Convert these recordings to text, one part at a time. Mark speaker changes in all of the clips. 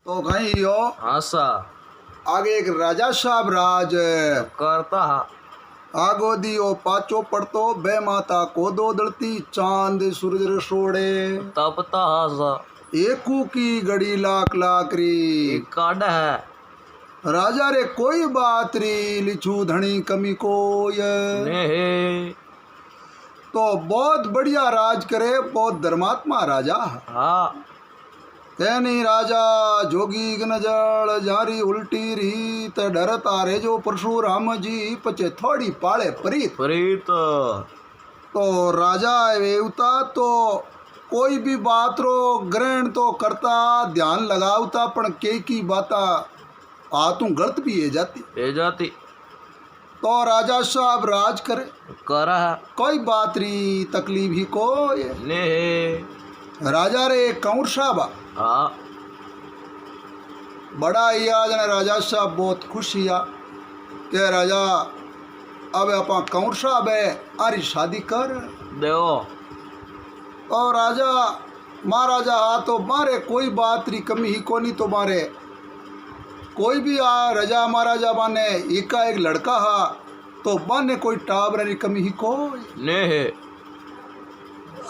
Speaker 1: तो कहीं यो
Speaker 2: हाँ सा
Speaker 1: आगे एक राजा साहब राज
Speaker 2: करता
Speaker 1: आगो दियो पाचो पड़तो बे माता को दो दलती चांद सूरज रसोड़े
Speaker 2: तपता सा
Speaker 1: एकू की गड़ी लाख लाख री
Speaker 2: काड है
Speaker 1: राजा रे कोई बात री लिछू धनी कमी को
Speaker 2: ने
Speaker 1: तो बहुत बढ़िया राज करे बहुत धर्मात्मा राजा
Speaker 2: हाँ
Speaker 1: तेनी राजा जोगी गनजल जारी उल्टी री त डर तारे जो परशुराम जी पचे थोड़ी पाले प्रीत
Speaker 2: प्रीत
Speaker 1: तो राजा वेवता तो कोई भी बात रो ग्रहण तो करता ध्यान लगावता पण के की बाता आतू गलत भी है जाती
Speaker 2: ए जाती
Speaker 1: तो राजा साहब राज करे
Speaker 2: करा
Speaker 1: कोई बात री तकलीफ ही को
Speaker 2: ने
Speaker 1: राजा रे कंवर साहब
Speaker 2: हाँ
Speaker 1: बड़ा हिया जने राजा साहब बहुत खुश हिया के राजा अब अपा कंवर साहब है आरी शादी कर
Speaker 2: देवो
Speaker 1: और राजा महाराजा हा तो मारे कोई बात री कमी ही कोनी तो मारे कोई भी आ राजा महाराजा बाने एका एक लड़का हा तो बाने कोई टाबर री कमी ही कोई
Speaker 2: ने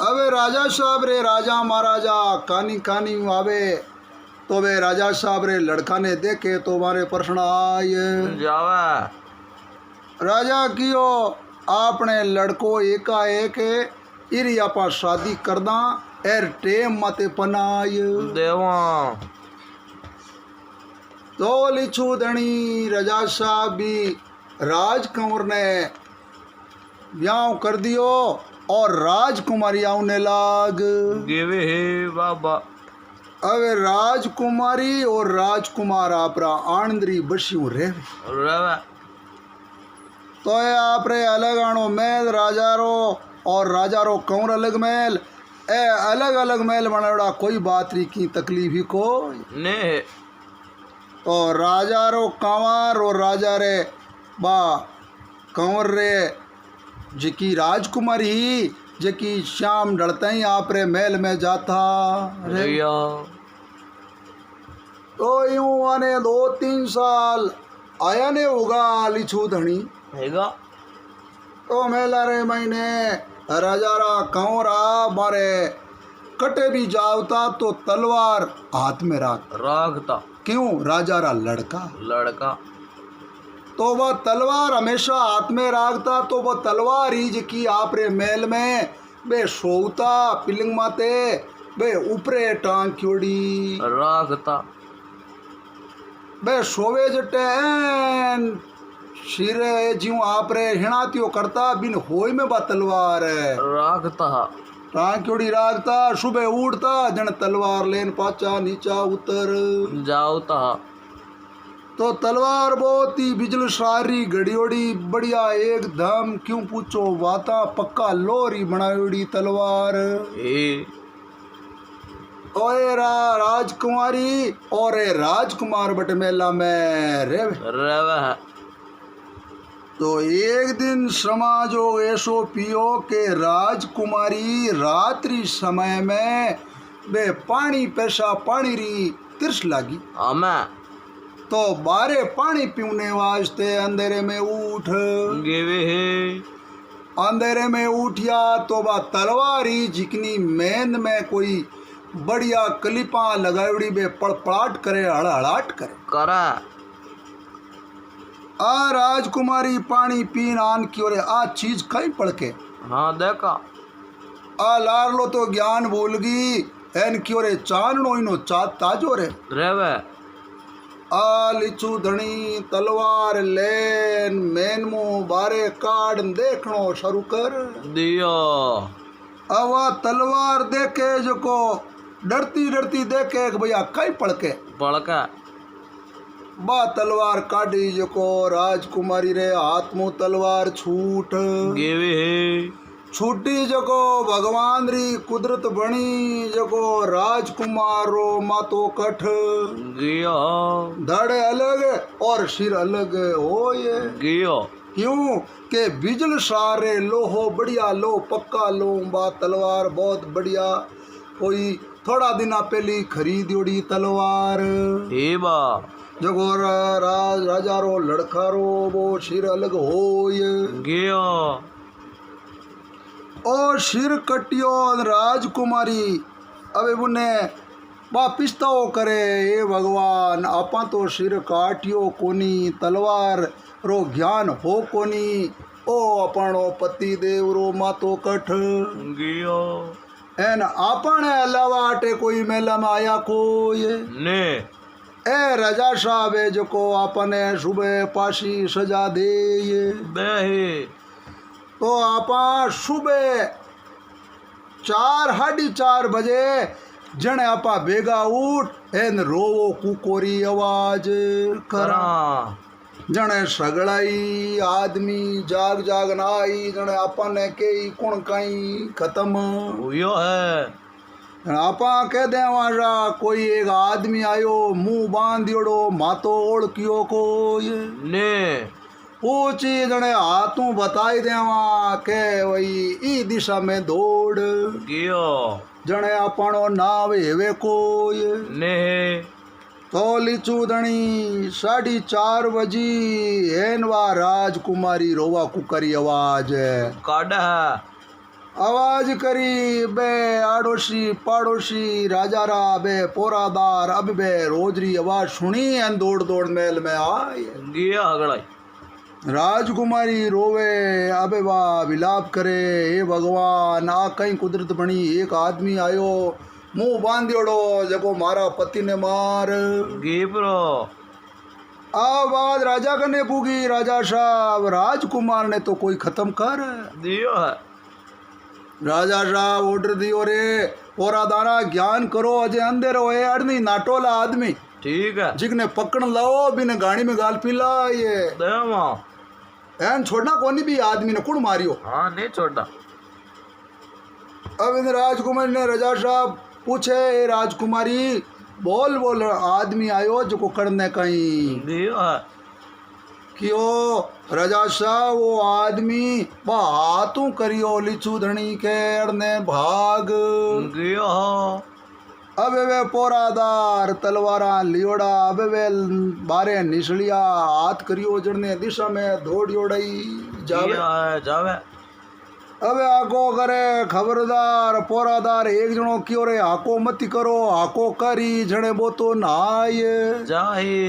Speaker 1: अबे राजा साहब रे राजा महाराजा कानी कानी आवे तो वे राजा साहब रे लड़का ने देखे तो मारे प्रश्न आए
Speaker 2: जावे
Speaker 1: राजा कियो आपने लड़को एकाएक इरी आपा शादी करदा एर टेम माते पनाय
Speaker 2: देवा
Speaker 1: तो लिछू धनी राजा साहब भी राजकुंवर ने ब्याह कर दियो और राजकुमारी आउने लाग
Speaker 2: गिवे हे बाबा
Speaker 1: अवे राजकुमारी और राजकुमार आपरा आनंदरी बस्यू रेवे
Speaker 2: रवे
Speaker 1: तो ये आपरे अलग आनो महल राजा रो और राजा रो कंवर अलग महल ए अलग अलग महल बनावड़ा कोई बात री की तकलीफ ही को
Speaker 2: ने
Speaker 1: तो राजा रो कंवर और राजा रे बा कंवर रे जिकी राजकुमारी ही जिकी शाम ढलते ही आप रे महल में जाता रे
Speaker 2: रिया
Speaker 1: तो यूं आने 2-3 साल आया ने होगा लिछू धनी
Speaker 2: हैगा
Speaker 1: तो मेला रे महीने राजा रा कंवरा मारे कटे भी जावता तो तलवार हाथ में
Speaker 2: रागता
Speaker 1: क्यों राजा रा लड़का
Speaker 2: लड़का
Speaker 1: तो वह तलवार हमेशा हाथ में राखता तो वह तलवार ही जिकी आप रे महल में बे सोता पिलिंग माते बे ऊपरे टांग क्योड़ी
Speaker 2: रागता
Speaker 1: बे सोवे जटे सिरे ज्यों आप रे हिणातियो करता बिन होई में बा तलवार
Speaker 2: रागता
Speaker 1: टांग क्योड़ी राखता सुबह उड़ता जन तलवार लेन पाचा नीचा उतर
Speaker 2: जावता
Speaker 1: तो तलवार बहुत ही बिजल सारी घड़ियोड़ी बढ़िया एकदम क्यों पूछो वाता पक्का लोरी बनायोड़ी तलवार
Speaker 2: ए
Speaker 1: ओए राजकुमारी और राजकुमार बट मेला में रे
Speaker 2: रवे
Speaker 1: तो एक दिन समाजो ऐसो पियो के राजकुमारी रात्रि समय में बे पानी पैसा पानी री तिरस लागी
Speaker 2: हमें
Speaker 1: तो बारे पानी पीने वास्ते अंधेरे में उठ
Speaker 2: गिवे हे
Speaker 1: अंधेरे में उठिया तो बा तलवारी जिकनी मेंद में कोई बढ़िया कलिपा लगावड़ी बे पड़पड़ाट करे हड़हड़ाट करे
Speaker 2: करा
Speaker 1: आ राजकुमारी पानी पीन आन की ओरे आ चीज कहीं पड़ के
Speaker 2: हाँ देखा
Speaker 1: आ लार लो तो ज्ञान भूल गई एन की ओरे चाननो इनो चात ताजो रे
Speaker 2: रेवे
Speaker 1: आ लिचू धनी तलवार लेन मेन मुंह बारे काट देखनो शुरू कर
Speaker 2: दियो
Speaker 1: आवा तलवार देखे जो को डरती डरती देखे कि भैया कई पड़के
Speaker 2: पड़का
Speaker 1: बा तलवार काटी जो को राजकुमारी रे हाथ मुंह तलवार छूट
Speaker 2: गिवे हे
Speaker 1: छूटी जो को भगवान री कुदरत बनी जो को राजकुमार रो मातो कठ
Speaker 2: गियो
Speaker 1: धड़े अलग और सिर अलग हो ये
Speaker 2: गियो
Speaker 1: क्यों के बिजल सारे लोहो बढ़िया लो पक्का लो बा तलवार बहुत बढ़िया कोई थोड़ा दिन पहली खरीदोड़ी तलवार
Speaker 2: हेबा
Speaker 1: जगो राजा रो लड़का रो वो सिर अलग होय
Speaker 2: गया
Speaker 1: और सिर कटियो राजकुमारी अबे बुने बा पिस्ताओ करे हे भगवान आपा तो सिर काटियो कोनी तलवार रो ज्ञान हो कोनी ओ अपनो पति देव रो मातो कठ
Speaker 2: गया
Speaker 1: एन आपने अलावा आटे कोई मेला में आया कोई
Speaker 2: ने
Speaker 1: ए राजा साहब है जो को आपने सुबह पासी सजा दे
Speaker 2: बहे
Speaker 1: तो आपा सुबह 4:30 बजे जने आपा बेगा उठ एन रोवो कुकोरी आवाज करा जने सगड़ाई आदमी जाग जाग ना आई जने आपा ने के कुण काई खत्म
Speaker 2: हुयो है
Speaker 1: आपा कह देवा कोई एक आदमी आयो मुंह बांधियोड़ो मातो ओळखियो कोई
Speaker 2: ने
Speaker 1: पूछी जने हाथों बताई देवा के वही ई दिशा में दौड़
Speaker 2: गया
Speaker 1: जने आपनो नाव हेवे कोई
Speaker 2: ने
Speaker 1: तो लीचू धणी 4:30 बजी हेनवा राजकुमारी रोवा कुकरी आवाज
Speaker 2: काढ़ है
Speaker 1: आवाज करी बे आड़ोशी पाड़ोशी राजारा बे पोरादार अब बे रोजरी आवाज सुनी एन दौड़ दौड़ मेल में आए
Speaker 2: गया हगड़ाई
Speaker 1: राजकुमारी रोवे अबे वाह विलाप करे हे भगवान आ कहीं कुदरत बनी एक आदमी आयो मुंह बांधियोड़ो जको मारा पति ने मार
Speaker 2: गेपरो
Speaker 1: आवाज राजा कने पूगी राजा साहब राजकुमार ने तो कोई खत्म कर
Speaker 2: दियो है
Speaker 1: राजा साहब ऑर्डर दियो रे पोरा दाना ज्ञान करो अजय अंधेरो है अड़नी नाटोला आदमी
Speaker 2: ठीक है
Speaker 1: जिगने पकड़ लाओ बिन गाड़ी में गाल पिला ये
Speaker 2: देवा
Speaker 1: एन छोड़ना कोनी भी आदमी ने कुण मारियो
Speaker 2: हाँ नहीं छोड़ा
Speaker 1: अब इन राजकुमारी ने राजा साहब पूछे "ए राजकुमारी बोल बोल आदमी आयो जो को करने कहीं
Speaker 2: दियो है
Speaker 1: क्यों राजा साहब वो आदमी हाथों करियो लिचू धनी के अड़ने भाग
Speaker 2: गया
Speaker 1: अबे वे पोरादार तलवारा लियोड़ा अबे वे बारे निसलिया हाथ करियो जड़ने दिशा में दौड़ियोड़ई जावे
Speaker 2: जावे
Speaker 1: अबे आको करे खबरदार पोरादार एक जनो क्यों रे आको मत करो आको करी जड़े वो तो नाय
Speaker 2: जाहे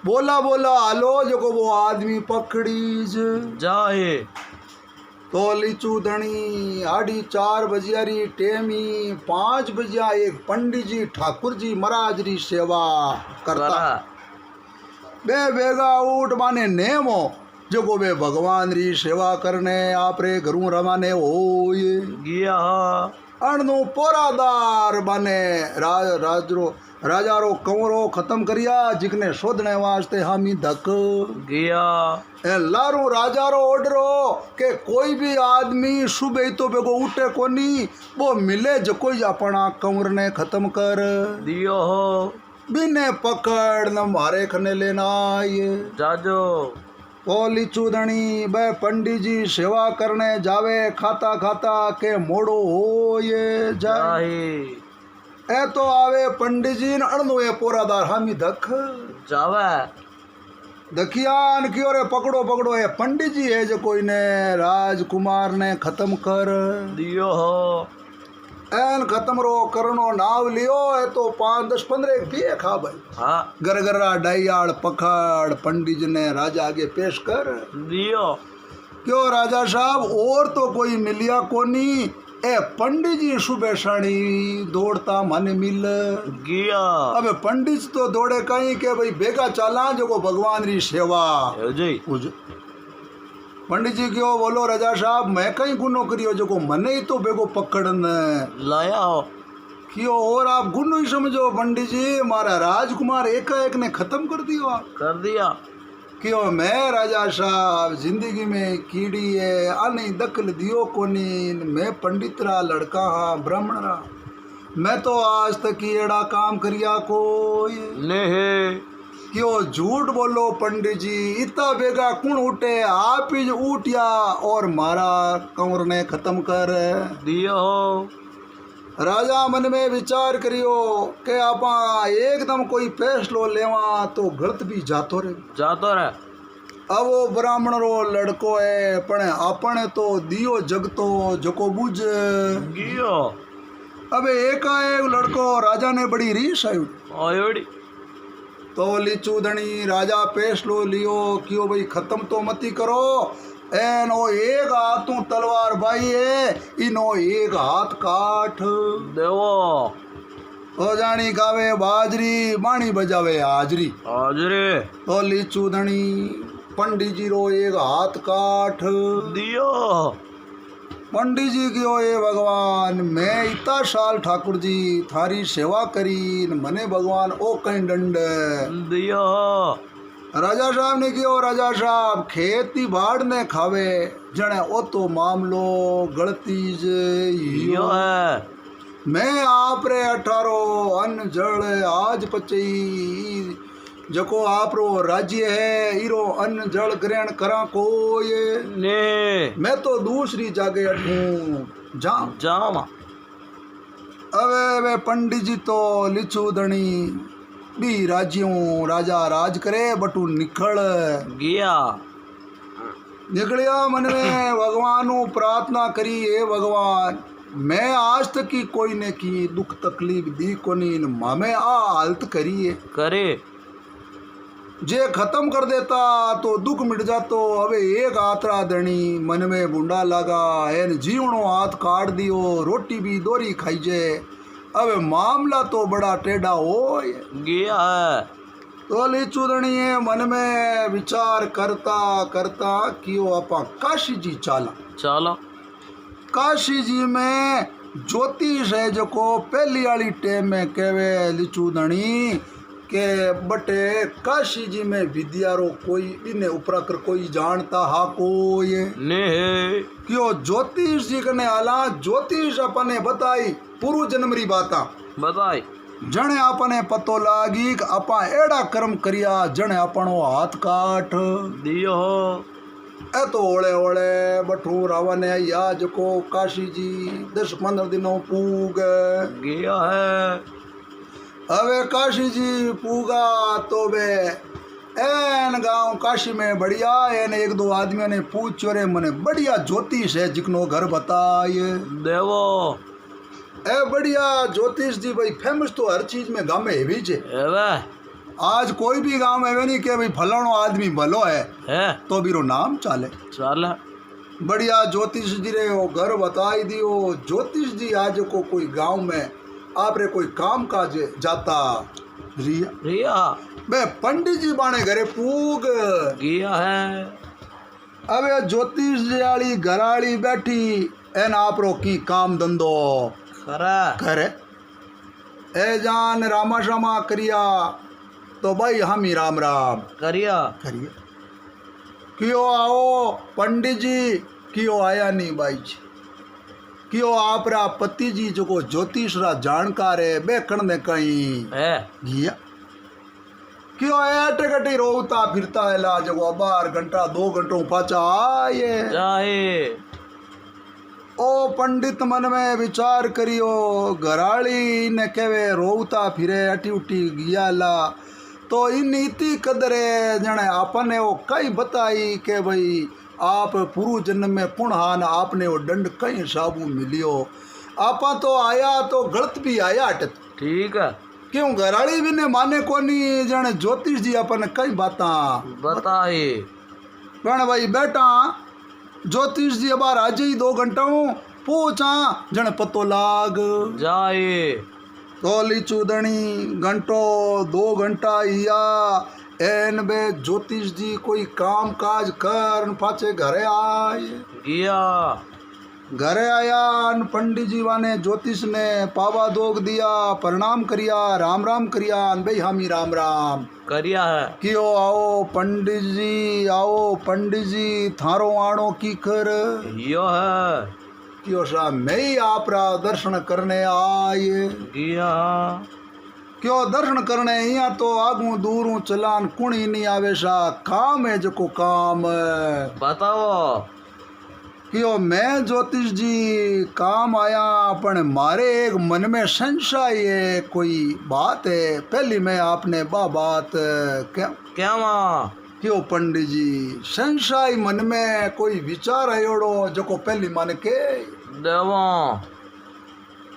Speaker 1: बोला बोला आलो जो को वो आदमी पकड़ी
Speaker 2: जाहे
Speaker 1: तो लीचू धनी 4:30 बजियारी टेमी 5 बजिया एक पंडित जी ठाकुर जी महाराज री सेवा करता बे बेगा उठ माने नेमो जो को बे भगवान री सेवा करने आप रे घरू रवाने हो
Speaker 2: गया
Speaker 1: अणनु पोरादार बने राजा रो कंवरो खत्म करिया जिकने शोधने वास्ते हामी धक
Speaker 2: गया
Speaker 1: ए लारू राजा रो ऑर्डर हो के कोई भी आदमी सुबह तो बेगो उठे कोनी वो मिले जो कोई अपना कंवर ने खत्म कर
Speaker 2: दियो हो
Speaker 1: बिने पकड़ न मारे खने लेना ये
Speaker 2: जाजो
Speaker 1: पोली चूदनी बे पंडित जी सेवा करने जावे खाता खाता के मोड़ो हो ये जाए ए तो आवे पंडित जी न अड़नो ए पोरादार हामी धक
Speaker 2: जावे
Speaker 1: दखियान की ओरे पकड़ो पकड़ो ए पंडित जी है जो कोई ने राजकुमार ने खत्म कर
Speaker 2: दियो हो
Speaker 1: एन खत्म रो करनो नाव लियो है तो 5 10 15 एक पिए खा भाई
Speaker 2: हाँ
Speaker 1: गरगरा डाइयाड़ पखाड़ पंडित जी ने राजा आगे पेश कर
Speaker 2: दियो
Speaker 1: क्यों राजा साहब और तो कोई मिलिया कोनी ए पंडित जी सुबह साड़ी दौड़ता मन मिल
Speaker 2: गया
Speaker 1: अबे पंडित तो दौड़े कहीं के भाई बेगा चाला जो को भगवान री सेवा
Speaker 2: जी
Speaker 1: पंडित जी क्यों बोलो राजा साहब मैं कहीं गुनो करियो जो को मने ही तो बेगो पकड़न
Speaker 2: लाया हो
Speaker 1: क्यों और आप गुनो ही समझो पंडित जी हमारा राजकुमार एकाएक ने खत्म कर दिया
Speaker 2: कर दिया
Speaker 1: क्यों मैं राजा साहब जिंदगी में कीड़ी है आने दखल दियो कोनी मैं पंडित रा लड़का हाँ ब्राह्मण रा मैं तो आज तक एड़ा काम करिया कोई
Speaker 2: नहीं
Speaker 1: क्यों झूठ बोलो पंडित जी इतना बेगा कौन उठे आप ही उठिया और मारा कंवर ने खत्म कर
Speaker 2: दियो हो
Speaker 1: राजा मन में विचार करियो के आपा एकदम कोई फैसलो लेवा तो गलत भी जातो रे।
Speaker 2: जातो रे।
Speaker 1: अब वो ब्राह्मण रो लड़को है पण आपने तो दियो जगतो जको बुझ
Speaker 2: गियो।
Speaker 1: अबे एकाएक लड़को राजा ने बड़ी रीस आई
Speaker 2: आयोड़ी।
Speaker 1: तो लीचू धनी राजा फैसलो लियो क्यों भाई खत्म तो मती करो एन ओ एक हाथों तलवार बाई है इनो एक हाथ काट
Speaker 2: देवो।
Speaker 1: तो जानी गावे बाजरी बाणी बजावे हाजरी।
Speaker 2: हाजरी।
Speaker 1: तो लीचू धनी पंडित जी रो एक हाथ काट
Speaker 2: दियो।
Speaker 1: पंडित जी की ओ ये भगवान मैं इतना साल ठाकुर जी थारी सेवा करी मने भगवान ओ कहीं दंड
Speaker 2: दियो।
Speaker 1: राजा साहब ने क्यों राजा साहब खेती बाड़ ने खावे जने ओ तो मामलो गलती
Speaker 2: यो है।
Speaker 1: मैं आप रे 18 अन्न जल आज पचई जको आप रो राज्य है इरो अन्न जल ग्रहण करा कोई
Speaker 2: ने
Speaker 1: मैं तो दूसरी जगह अठूं जाम
Speaker 2: जामा।
Speaker 1: अवे वे पंडित जी तो लिचू धनी बी राज्यों राजा राज करे बटू निकल
Speaker 2: गया।
Speaker 1: निकलिया मन में भगवानों प्रार्थना करी हे भगवान मैं आज तक की कोई ने की दुख तकलीफ दी कोनी मामे आ हालत करी है
Speaker 2: करे
Speaker 1: जे खत्म कर देता तो दुख मिट जातो। अबे एक आतरा धनी मन में बुंडा लगा एन जीवणो हाथ काट दियो रोटी भी दोरी खाई जे। अबे मामला तो बड़ा टेढ़ा हो
Speaker 2: गया है।
Speaker 1: तो लीचू धनी है मन में विचार करता करता कि वो आपा काशी जी चाला।
Speaker 2: चलो।
Speaker 1: काशी जी में ज्योतिष है जो को पहली वाली टेम में कहवे लीचू धनी के बटे काशी जी में विद्या रो कोई इन्हें ऊपर कर कोई जानता हा कोई
Speaker 2: ने
Speaker 1: क्यों ज्योतिष जी कने आला ज्योतिष अपने बताई पूर्व जन्म री बाता
Speaker 2: बताई
Speaker 1: जने अपने पतो लागी कि अपा एड़ा कर्म करिया जने अपनो हाथ काट
Speaker 2: दियो।
Speaker 1: ए तो ओले ओले बठू रावण है या जको काशी जी 10-15 दिनों पूग
Speaker 2: गया है।
Speaker 1: अवे काशी जी पूगा तो वे एन गांव काशी में बढ़िया एन एक दो आदमियों ने पूछ रे मने बढ़िया ज्योतिष है जिकनो घर बताए
Speaker 2: देवो।
Speaker 1: ए बढ़िया ज्योतिष जी भाई फेमस तो हर चीज में गांव में है भी जे
Speaker 2: एवे
Speaker 1: आज कोई भी गांव में है नहीं कि भाई फलानो आदमी भलो है तो भी रो नाम चाले
Speaker 2: चल।
Speaker 1: बढ़िया ज्योतिष जी रे वो घर बताई दियो। ज्योतिष जी आज को कोई गांव में आप रे कोई काम काज जाता रिया
Speaker 2: रिया
Speaker 1: बे पंडित जी बाने घरे पूग
Speaker 2: गया है।
Speaker 1: अबे ज्योतिष जी वाली घराली बैठी एन आप रो की काम धंधो
Speaker 2: खरा
Speaker 1: करे ए जान रामा श्यामा करिया तो भाई हम ही राम राम
Speaker 2: करिया
Speaker 1: करिए क्यों आओ पंडित जी क्यों आया नहीं भाई जी क्यों आप रा पति जी जो को ज्योतिष रा जानकार है बेकण ने कहीं
Speaker 2: है
Speaker 1: गया क्यों ऐटे कटी रोता फिरता है ला जो 12 घंटा 2 घंटों पाचा आए
Speaker 2: जाए।
Speaker 1: ओ पंडित मन में विचार करियो घराली ने कहवे रोता फिरे अटी उठी गया ला तो इन इति कदरे जने आपने वो कई बताई के भाई आप पूर्व जन्म में पुनहान आपने वो दंड कई साबू मिलियो आपा तो आया तो गलत भी आया अटत
Speaker 2: ठीक है।
Speaker 1: क्यों घराली भी ने माने कोनी जने ज्योतिष जी अपन कई बाता
Speaker 2: बताए
Speaker 1: पण भाई बेटा ज्योतिष जी अब आज ही 2 घंटा पूछा जने पतो लाग
Speaker 2: जाए।
Speaker 1: तो लीचू धनी घंटो 2 घंटा या एन बे ज्योतिष जी कोई काम काज कर पाछे घरे आए
Speaker 2: गया।
Speaker 1: घरे आया पंडित जी वाने ज्योतिष ने पावा दोग दिया प्रणाम करिया राम राम करिया भाई हामी राम राम
Speaker 2: करिया है।
Speaker 1: क्यों आओ पंडित जी थारो आनो की कर
Speaker 2: यो है।
Speaker 1: क्यों सा मैं ही आप रा दर्शन करने आए
Speaker 2: गया।
Speaker 1: क्यों दर्शन करने यहाँ तो आगू दूरू चलान कुणी नहीं आवे सा काम है जो काम
Speaker 2: बताओ
Speaker 1: कि मैं ज्योतिष जी काम आया पण मारे एक मन में संशय है, कोई बात है। पहली मैं आपने बा बात
Speaker 2: क्या माँ
Speaker 1: क्यों पंडित जी, संशय मन में कोई विचार है ओड़ो जो को पहली मन के
Speaker 2: देवो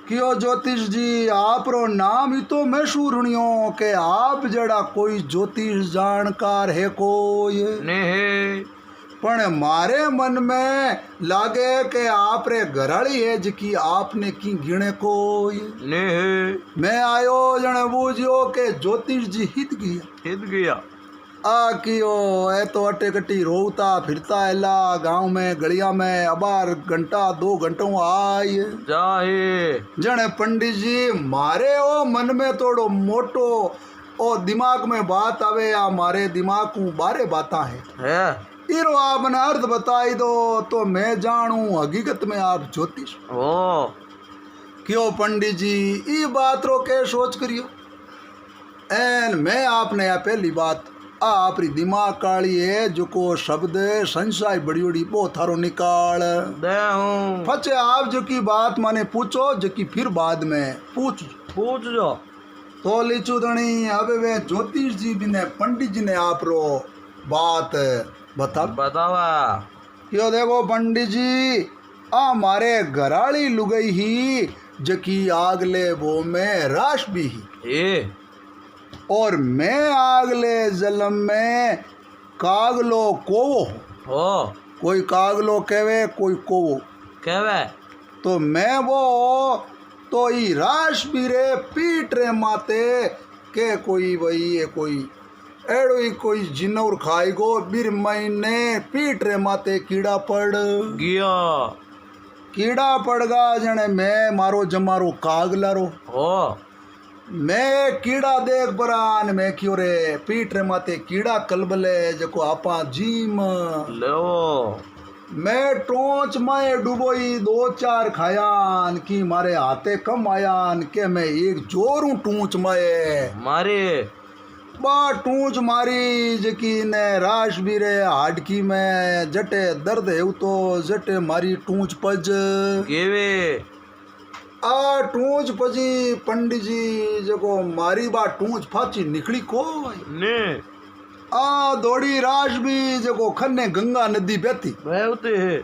Speaker 1: क्यों ज्योतिष जी आप रो नाम ही तो मैं सुनियो के आप जड़ा कोई ज्योतिष जानकार है कोई
Speaker 2: नहीं
Speaker 1: पण मारे मन में लागे के आप रे घराड़ी है जिकी आपने की गिणे कोई
Speaker 2: नहीं
Speaker 1: मैं आयो जने बूझियो के ज्योतिष जी
Speaker 2: हित गया
Speaker 1: आ कियो ए तो अटे कट्टी रोता फिरता एला गांव में गलिया में अबार घंटा 2 घंटों आए
Speaker 2: जाए
Speaker 1: जने पंडित जी मारे ओ मन में थोड़ो मोटो ओ दिमाग में बात आवे या मारे दिमाग को बारे बाता है इरो आपने अर्थ बताई दो तो मैं जानू हकीकत में आप ज्योतिष
Speaker 2: ओ
Speaker 1: क्यों पंडित जी ये बात रो के सोच करियो एन मैं आपने या पहली बात आपरी दिमाग काली है जो को शब्द संशय बड़ी बड़ी बहुत थारो निकाल
Speaker 2: दे हूँ
Speaker 1: फचे आप जो की बात माने पूछो जो की फिर बाद में पूछ
Speaker 2: जो
Speaker 1: तो लीचू धनी अब वे ज्योतिष जी भी ने पंडित जी ने आप रो बात
Speaker 2: बतावा
Speaker 1: क्यों देखो पंडित जी मारे घराली लुगई ही जकी आगले वो में राश भी ही
Speaker 2: ए
Speaker 1: और मैं आगले जलम में कागलो कोवो
Speaker 2: हो
Speaker 1: कोई कागलो कहवे कोई कोवो
Speaker 2: कहवे
Speaker 1: तो मैं वो तो ई राश भी रे पीट रे माते के कोई वही है कोई एड़ो ही कोई जिनौर खाएगो बिर महीने पीट रे माते कीड़ा पड़
Speaker 2: गया
Speaker 1: कीड़ा पड़गा जने मैं मारो जमारो कागला रो
Speaker 2: हो
Speaker 1: मैं कीड़ा देख बरान मैं क्यों रे पीट रे माते कीड़ा कलबले जको आपा जीम
Speaker 2: लो
Speaker 1: मैं टोंच में डूबोई 2-4 खायान की मारे हाथे कम आयान के मैं एक जोरू टूंच में
Speaker 2: मारे
Speaker 1: बा टूंच मारी जकी ने राश भी रे हाडकी में जटे दर्द है तो जटे मारी टूंच पज
Speaker 2: केवे
Speaker 1: आ टूंच पजी पंडित जी जको मारी बा टूंच फाची निकली को
Speaker 2: ने
Speaker 1: आ दौड़ी राश भी जको खन्ने गंगा नदी बहती
Speaker 2: बहते है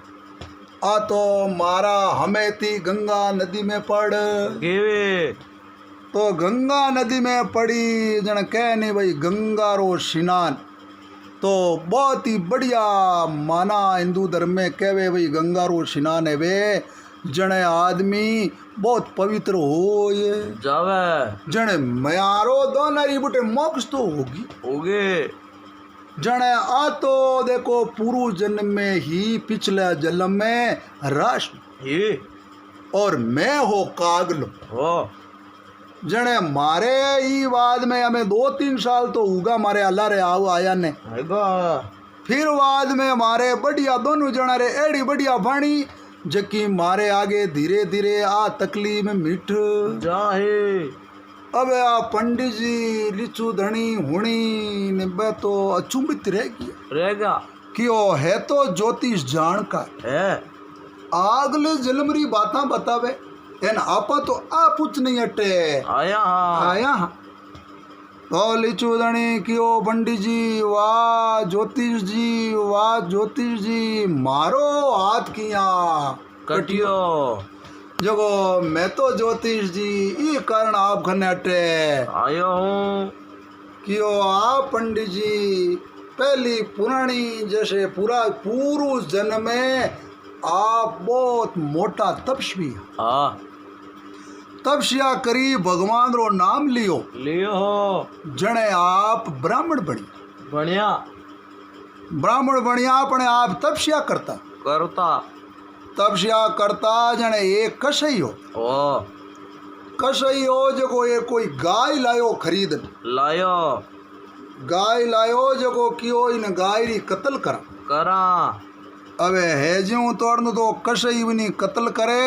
Speaker 1: आ तो मारा हमें थी गंगा नदी में पड़
Speaker 2: केवे
Speaker 1: तो गंगा नदी में पड़ी जन कह नहीं भाई गंगा रो स्नान तो बहुत ही बढ़िया माना हिंदू धर्म में कहवे भाई गंगा रो स्नान है वे जने आदमी बहुत पवित्र हो ये
Speaker 2: जावे
Speaker 1: जने म्यारो दोनरी बुटे मोक्ष तो होगी
Speaker 2: होगे
Speaker 1: जने आ तो देखो पूर्व जन्म में ही पिछले जन्म में राश
Speaker 2: ये
Speaker 1: और मैं हो कागलो
Speaker 2: हो
Speaker 1: जने मारे ई बाद में हमें 2-3 साल तो उगा मारे अल्लाह रे आओ आया ने फिर बाद में मारे बढ़िया दोनों जना रे एड़ी बढ़िया बाणी जकी मारे आगे धीरे धीरे आ तकलीफ में मिठ
Speaker 2: जाहे
Speaker 1: अब आ पंडित जी लिचू धनी हुणी निबे तो अचुंबित
Speaker 2: रहेगा
Speaker 1: क्यों है तो ज्योतिष जानकार
Speaker 2: है
Speaker 1: आगले जलमरी बाता बतावे एन आपा तो आ पूछ नहीं हटे आया तो लिचू धनी क्यों पंडित जी वाह ज्योतिष जी मारो हाथ किया
Speaker 2: कटियो
Speaker 1: जगो मैं तो ज्योतिष जी ये कारण आप खने हटे
Speaker 2: आयो हूँ
Speaker 1: क्यों आप पंडित जी पहली पुरानी जैसे पूर्व जन्म में आप बहुत मोटा तपस्वी
Speaker 2: हाँ
Speaker 1: तपस्या करी भगवान रो नाम लियो
Speaker 2: हो
Speaker 1: जने आप ब्राह्मण बनी
Speaker 2: बढ़िया
Speaker 1: ब्राह्मण बनिया अपने आप तपस्या करता जने एक कसई हो जको ये कोई गाय लायो खरीद गाय लायो जको कियो इन गाय री कत्ल करा अबे है ज्यों तोड़न तो कसई बनी कत्ल करे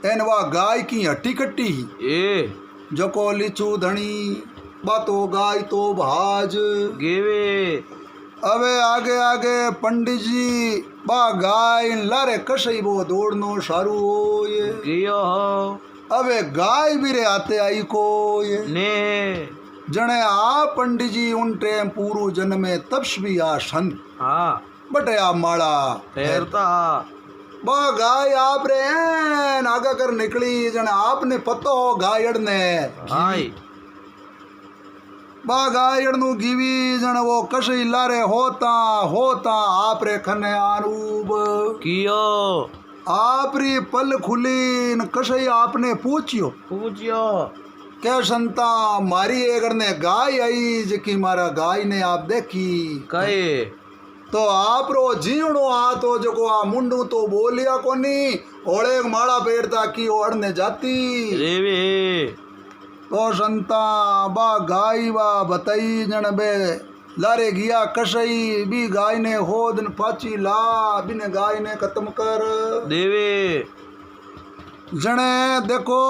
Speaker 1: एन वा गाय की हट्टी कट्टी ही जको लिचू धनी बातो गाय तो भाज
Speaker 2: गेवे
Speaker 1: अबे आगे आगे पंडित जी बा गाय लारे कसई वो दौड़नो सारू हो ये
Speaker 2: कियो हो
Speaker 1: अबे गाय भी रे आते आई को ये
Speaker 2: ने
Speaker 1: जने आ पंडित जी उन टेम पूरू जन्म में तपस्वी आ संत
Speaker 2: हाँ
Speaker 1: बटे आ माड़ा
Speaker 2: फेरता
Speaker 1: बा गाय आप रे ऐन आगा कर निकली जने आपने पतो हो गायड़ ने
Speaker 2: आई
Speaker 1: बा गायड़ नु गीवी जने वो कशी लारे होता होता आप रे खने आरूब
Speaker 2: कियो
Speaker 1: आपरी पल खुली न कशई आपने पूछियो
Speaker 2: पूछियो
Speaker 1: क्या संता मारी एगर ने गाय आई जकी मारा गाय ने आप देखी
Speaker 2: कहे
Speaker 1: तो आप रो जीवणो आ तो जको आ मुंडू तो बोलिया कोनी ओले माड़ा पेरता की ओढ़ ने जाती
Speaker 2: रेवे
Speaker 1: तो संता बा गाय बा बताई जन बे लारे गिया कशई भी गाय ने होद न पाची ला बिने गाय ने खत्म कर
Speaker 2: देवे
Speaker 1: जने देखो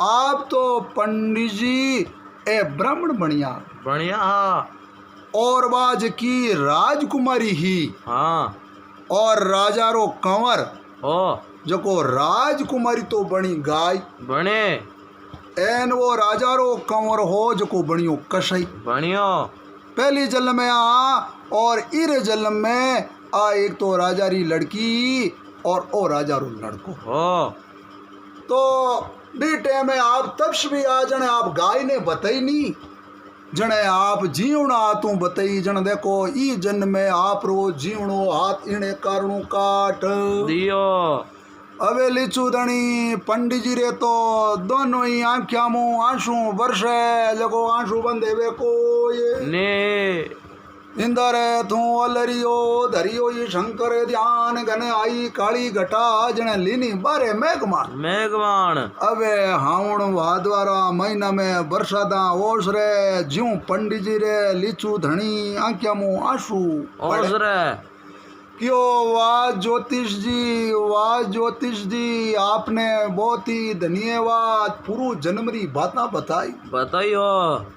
Speaker 1: आप तो पंडित जी ए ब्राह्मण बनिया
Speaker 2: बढ़िया
Speaker 1: और बाज की राजकुमारी ही
Speaker 2: हाँ
Speaker 1: और राजा रो कंवर
Speaker 2: ओ
Speaker 1: जको राजकुमारी तो बनी गाय
Speaker 2: बने
Speaker 1: एन वो राजा रो कंवर हो जको बनियो कशई
Speaker 2: बढ़िया
Speaker 1: पहली जन्म में आ और इर जन्म में आ एक तो राजा री लड़की और ओ राजा रो लड़को
Speaker 2: ओ
Speaker 1: तो बी टाइम में आप तब भी आ जने आप गाय ने बताई नहीं जने आप जीवना तू बताई जन देखो ई जन्म में आप रो जीवनो हाथ इने कारणों काट
Speaker 2: दियो
Speaker 1: अबे लिचू दणी पंडित जी रे तो दोनों ही आंख्या मुंह आंसू वर्षे लगो आंसू बंदे वे को ये
Speaker 2: ने
Speaker 1: इंदर तू अलरियो धरियो ये शंकर ध्यान गने आई काली घटा जने लीनी बारे मेघमान
Speaker 2: मेघवान
Speaker 1: अबे हावण भादवारा महीना में बरसादा ओस रे ज्यूं पंडित जी रे लीचू धणी आंख्या मुंह आंसू
Speaker 2: ओसरे
Speaker 1: क्यों वाह ज्योतिष जी आपने बहुत ही धन्यवाद पूरू जन्मरी बातें बताई
Speaker 2: बताइयो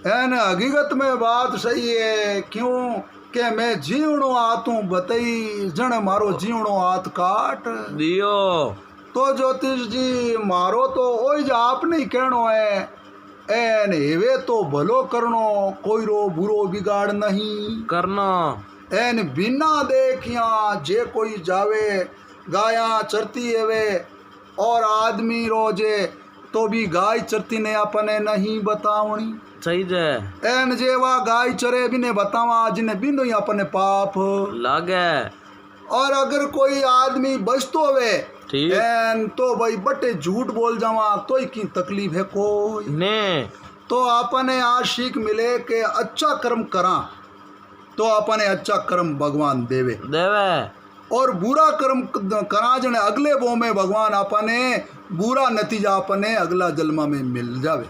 Speaker 1: एन हकीकत में बात सही है क्यों के मैं जीवणो हाथों बताई जन मारो जीवणो हाथ काट
Speaker 2: दियो
Speaker 1: तो ज्योतिष जी मारो तो ओज आपने ही कहनो है एन हेवे तो भलो करनो कोई रो बुरो बिगाड़ नहीं
Speaker 2: करना
Speaker 1: एन बिना देखिया जे कोई जावे गाया चरती हेवे और आदमी रोजे तो भी गाय चरती ने अपने नहीं बतावनी
Speaker 2: सही जे
Speaker 1: एन जेवा गाय चरे भी ने बतावा जिने बिनो ही अपने पाप
Speaker 2: लागे
Speaker 1: और अगर कोई आदमी बचतो हुए
Speaker 2: ठीक
Speaker 1: एन तो भाई बटे झूठ बोल जावा तो ही की तकलीफ है कोई
Speaker 2: ने
Speaker 1: तो अपने आज सीख मिले के अच्छा कर्म करा तो अपने अच्छा कर्म भगवान देवे
Speaker 2: देवे
Speaker 1: और बुरा कर्म करा जने अगले बो में भगवान अपने बुरा नतीजा अपने अगला जन्म में मिल जावे